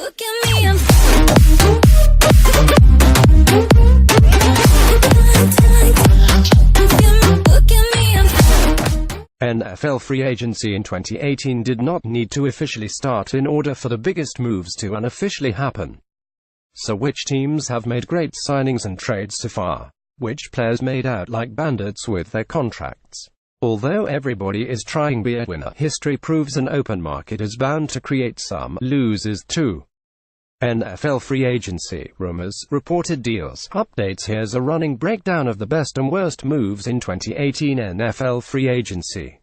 Look at me, I'm NFL free agency in 2018 did not need to officially start in order for the biggest moves to unofficially happen. So which teams have made great signings and trades so far? Which players made out like bandits with their contracts? Although everybody is trying to be a winner, history proves an open market is bound to create some losers too. NFL free agency, rumors, reported deals, updates. Here's a running breakdown of the best and worst moves in 2018 NFL free agency.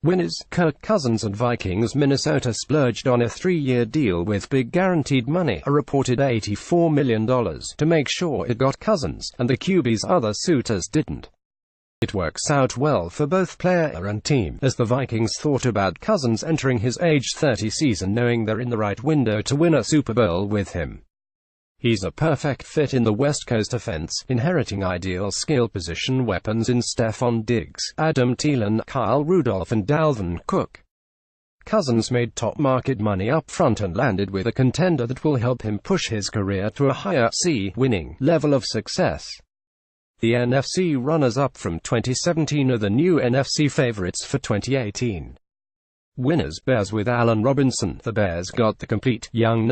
Winners: Kirk Cousins and Vikings. Minnesota splurged on a 3-year deal with big guaranteed money, a reported $84 million, to make sure it got Cousins, and the QB's other suitors didn't. It works out well for both player and team, as the Vikings thought about Cousins entering his age 30 season knowing they're in the right window to win a Super Bowl with him. He's a perfect fit in the West Coast offense, inheriting ideal skill position weapons in Stefon Diggs, Adam Thielen, Kyle Rudolph and Dalvin Cook. Cousins made top market money up front and landed with a contender that will help him push his career to a higher winning level of success. The NFC runners-up from 2017 are the new NFC favorites for 2018. Winners: Bears with Allen Robinson. The Bears got the complete, young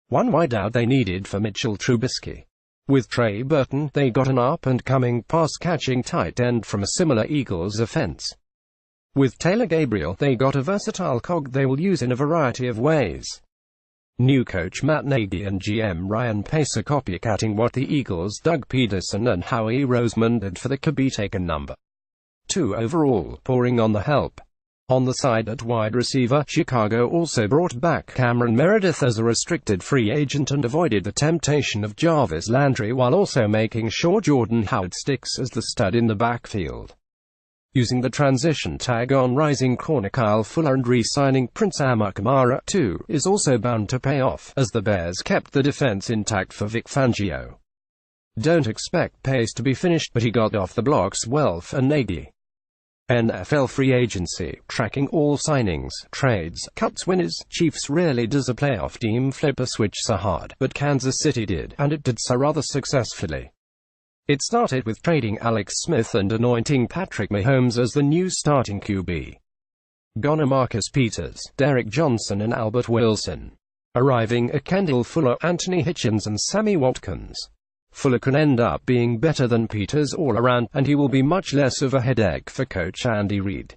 one wideout they needed for Mitchell Trubisky. With Trey Burton, they got an up-and-coming pass-catching tight end from a similar Eagles offense. With Taylor Gabriel, they got a versatile cog they will use in a variety of ways. New coach Matt Nagy and GM Ryan Pace are copycatting what the Eagles' Doug Peterson and Howie Roseman did for the QB, taken number 2 overall, pouring on the help. On the side at wide receiver, Chicago also brought back Cameron Meredith as a restricted free agent and avoided the temptation of Jarvis Landry while also making sure Jordan Howard sticks as the stud in the backfield. Using the transition tag on rising corner Kyle Fuller and re-signing Prince Amukamara, too, is also bound to pay off, as the Bears kept the defense intact for Vic Fangio. Don't expect Pace to be finished, but he got off the blocks well for Nagy. NFL free agency, tracking all signings, trades, cuts. Winners: Chiefs. Rarely does a playoff team flip a switch so hard, but Kansas City did, and it did so rather successfully. It started with trading Alex Smith and anointing Patrick Mahomes as the new starting QB. Gone Marcus Peters, Derek Johnson and Albert Wilson. Arriving are Kendall Fuller, Anthony Hitchens and Sammy Watkins. Fuller can end up being better than Peters all around, and he will be much less of a headache for coach Andy Reid.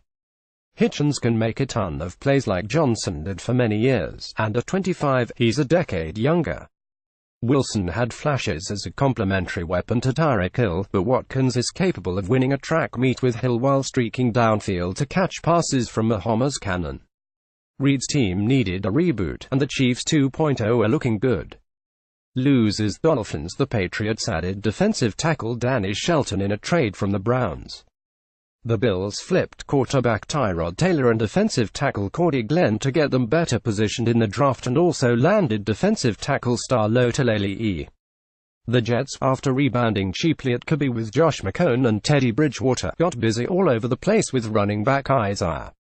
Hitchens can make a ton of plays like Johnson did for many years, and at 25, he's a decade younger. Wilson had flashes as a complementary weapon to Tyreek Hill, but Watkins is capable of winning a track meet with Hill while streaking downfield to catch passes from Mahomes' cannon. Reid's team needed a reboot, and the Chiefs 2.0 are looking good. Losers: Dolphins. The Patriots added defensive tackle Danny Shelton in a trade from the Browns. The Bills flipped quarterback Tyrod Taylor and defensive tackle Cordy Glenn to get them better positioned in the draft, and also landed defensive tackle star Lotulelei. The Jets, after rebounding cheaply at QB with Josh McCown and Teddy Bridgewater, got busy all over the place with running back Isaiah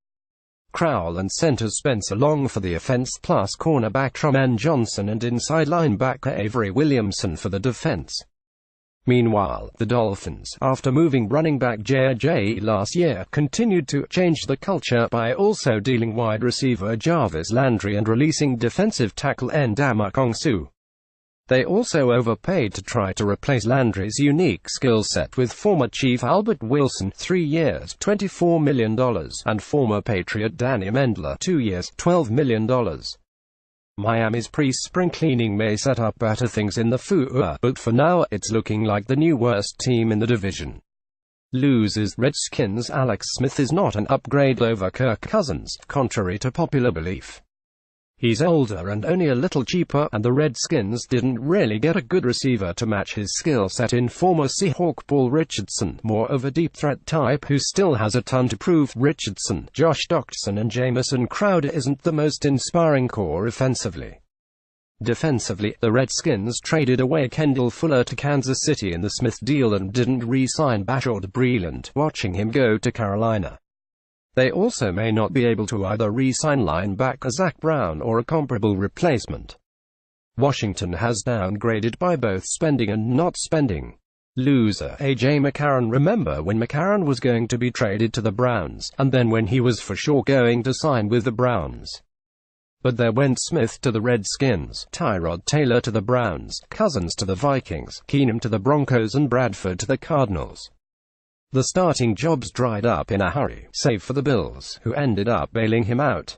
Crowell and center Spencer Long for the offense, plus cornerback Truman Johnson and inside linebacker Avery Williamson for the defense. Meanwhile, the Dolphins, after moving running back J.J. last year, continued to change the culture by also dealing wide receiver Jarvis Landry and releasing defensive tackle Ndamukong Suh. They also overpaid to try to replace Landry's unique skill set with former Chief Albert Wilson, 3 years, $24 million, and former Patriot Danny Mendler, 2 years, $12 million. Miami's pre-spring cleaning may set up better things in the future, but for now, it's looking like the new worst team in the division. Losers: Redskins. Alex Smith is not an upgrade over Kirk Cousins, contrary to popular belief. He's older and only a little cheaper, and the Redskins didn't really get a good receiver to match his skill set in former Seahawk Paul Richardson, more of a deep threat type who still has a ton to prove. Richardson, Josh Doctson and Jamison Crowder isn't the most inspiring core offensively. Defensively, the Redskins traded away Kendall Fuller to Kansas City in the Smith deal and didn't re-sign Bashaud Breeland, watching him go to Carolina. They also may not be able to either re-sign linebacker Zach Brown or a comparable replacement. Washington has downgraded by both spending and not spending. Loser A.J. McCarron. Remember when McCarron was going to be traded to the Browns, and then when he was for sure going to sign with the Browns. But there went Smith to the Redskins, Tyrod Taylor to the Browns, Cousins to the Vikings, Keenum to the Broncos and Bradford to the Cardinals. The starting jobs dried up in a hurry, save for the Bills, who ended up bailing him out.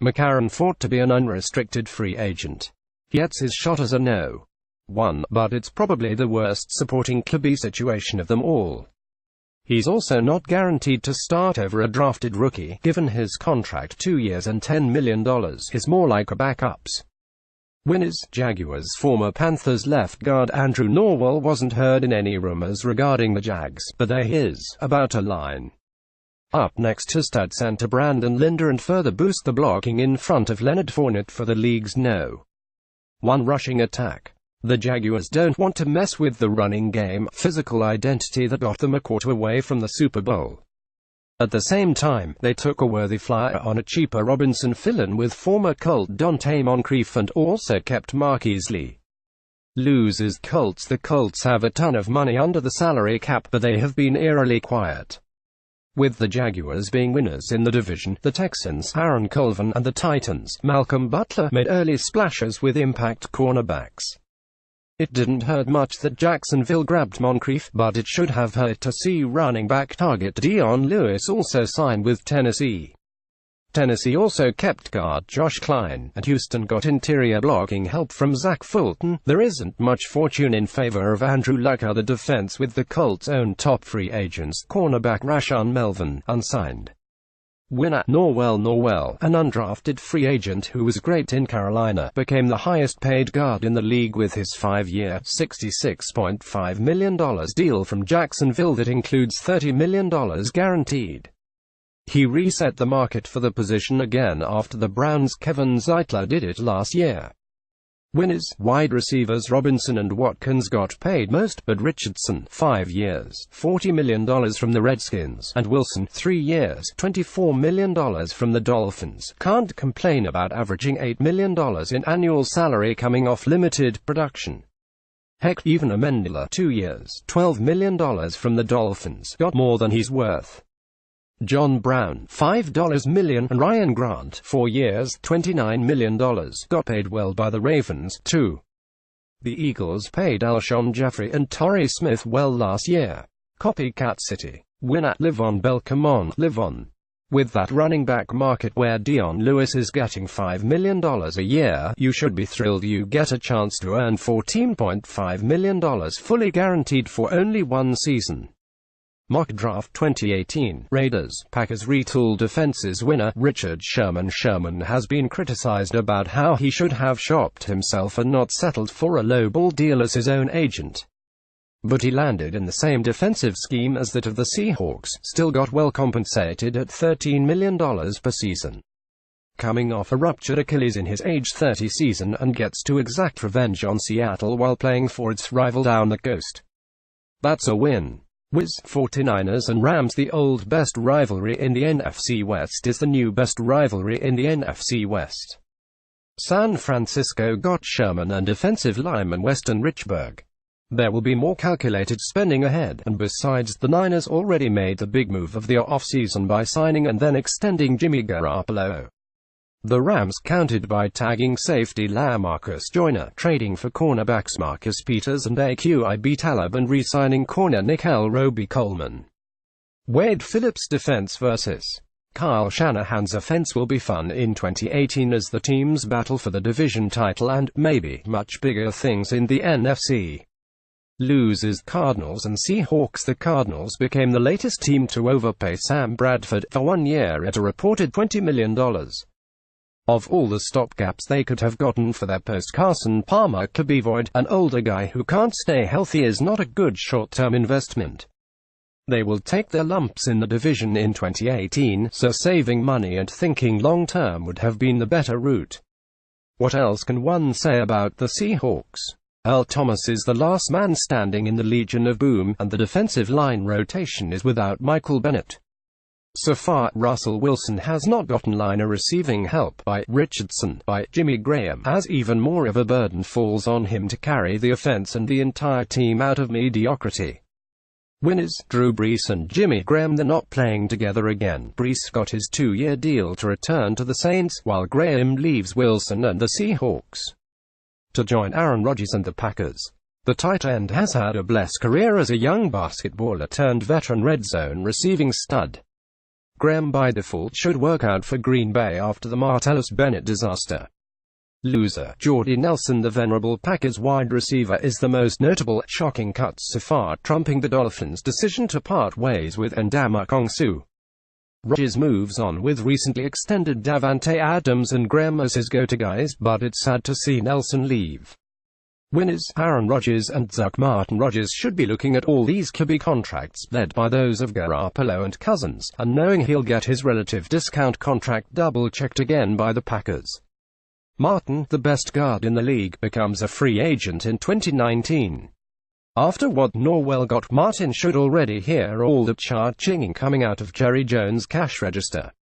McCarron fought to be an unrestricted free agent. He gets his shot as a No.1, but it's probably the worst supporting QB situation of them all. He's also not guaranteed to start over a drafted rookie, given his contract 2 years and $10 million is more like a backup's. Winners. Jaguars. Former Panthers left guard Andrew Norwell wasn't heard in any rumors regarding the Jags, but there he is, about to line up next to stud center Brandon Linder and further boost the blocking in front of Leonard Fournette for the league's No.1 rushing attack. The Jaguars don't want to mess with the running game, physical identity that got them a quarter away from the Super Bowl. At the same time, they took a worthy flyer on a cheaper Robinson fill-in with former Colt Dante Moncrief and also kept Marquise Lee. Loses Colts. The Colts have a ton of money under the salary cap, but they have been eerily quiet. With the Jaguars being winners in the division, the Texans, Aaron Colvin, and the Titans, Malcolm Butler, made early splashes with impact cornerbacks. It didn't hurt much that Jacksonville grabbed Moncrief, but it should have hurt to see running back target Dion Lewis also sign with Tennessee. Tennessee also kept guard Josh Klein, and Houston got interior blocking help from Zach Fulton. There isn't much fortune in favor of Andrew Luck. The defense with the Colts' own top free agents, cornerback Rashaan Melvin, unsigned. Winner. Norwell, an undrafted free agent who was great in Carolina, became the highest-paid guard in the league with his 5-year, $66.5 million deal from Jacksonville that includes $30 million guaranteed. He reset the market for the position again after the Browns' Kevin Zeitler did it last year. Winners. Wide receivers Robinson and Watkins got paid most, but Richardson, 5 years, $40 million from the Redskins, and Wilson, 3 years, $24 million from the Dolphins, can't complain about averaging $8 million in annual salary coming off limited production. Heck, even Amendola, 2 years, $12 million from the Dolphins, got more than he's worth. John Brown, $5 million, and Ryan Grant, 4 years, $29 million, got paid well by the Ravens, too. The Eagles paid Alshon Jeffrey and Torrey Smith well last year. Copycat City. Winner. Le'Veon Bell. Come on, Le'Veon. With that running back market where Dion Lewis is getting $5 million a year, you should be thrilled you get a chance to earn $14.5 million fully guaranteed for only 1 season. Mock Draft 2018, Raiders, Packers retool defenses winner, Richard Sherman. Sherman has been criticized about how he should have shopped himself and not settled for a lowball deal as his own agent. But he landed in the same defensive scheme as that of the Seahawks, still got well compensated at $13 million per season. Coming off a ruptured Achilles in his age 30 season and gets to exact revenge on Seattle while playing for its rival down the coast. That's a win. Wiz. 49ers and Rams. The old best rivalry in the NFC West is the new best rivalry in the NFC West. San Francisco got Sherman and defensive lineman Weston Richburg. There will be more calculated spending ahead, and besides, the Niners already made the big move of the offseason by signing and then extending Jimmy Garoppolo. The Rams countered by tagging safety Lamarcus Joyner, trading for cornerbacks Marcus Peters and Aqib Talib and re-signing corner Nickel Roby-Coleman. Wade Phillips defense vs. Kyle Shanahan's offense will be fun in 2018 as the teams battle for the division title and, maybe, much bigger things in the NFC. Loses Cardinals and Seahawks. The Cardinals became the latest team to overpay Sam Bradford for 1 year at a reported $20 million. Of all the stopgaps they could have gotten for their post-Carson Palmer QB void, an older guy who can't stay healthy is not a good short-term investment. They will take their lumps in the division in 2018, so saving money and thinking long-term would have been the better route. What else can one say about the Seahawks? Earl Thomas is the last man standing in the Legion of Boom, and the defensive line rotation is without Michael Bennett. So far, Russell Wilson has not gotten liner receiving help by Richardson, by Jimmy Graham, as even more of a burden falls on him to carry the offense and the entire team out of mediocrity. Winners, Drew Brees and Jimmy Graham, they're not playing together again. Brees got his 2-year deal to return to the Saints, while Graham leaves Wilson and the Seahawks to join Aaron Rodgers and the Packers. The tight end has had a blessed career as a young basketballer turned veteran red zone receiving stud. Graham by default should work out for Green Bay after the Martellus Bennett disaster. Loser, Jordy Nelson, the venerable Packers wide receiver, is the most notable, shocking cut so far, trumping the Dolphins' decision to part ways with Ndamukong Suh. Rodgers moves on with recently extended Davante Adams and Graham as his go-to guys, but it's sad to see Nelson leave. Winners, Aaron Rodgers and Zach Martin. Rodgers should be looking at all these QB contracts, led by those of Garoppolo and Cousins, and knowing he'll get his relative discount contract double-checked again by the Packers. Martin, the best guard in the league, becomes a free agent in 2019. After what Norwell got, Martin should already hear all the cha-chinging coming out of Jerry Jones' cash register.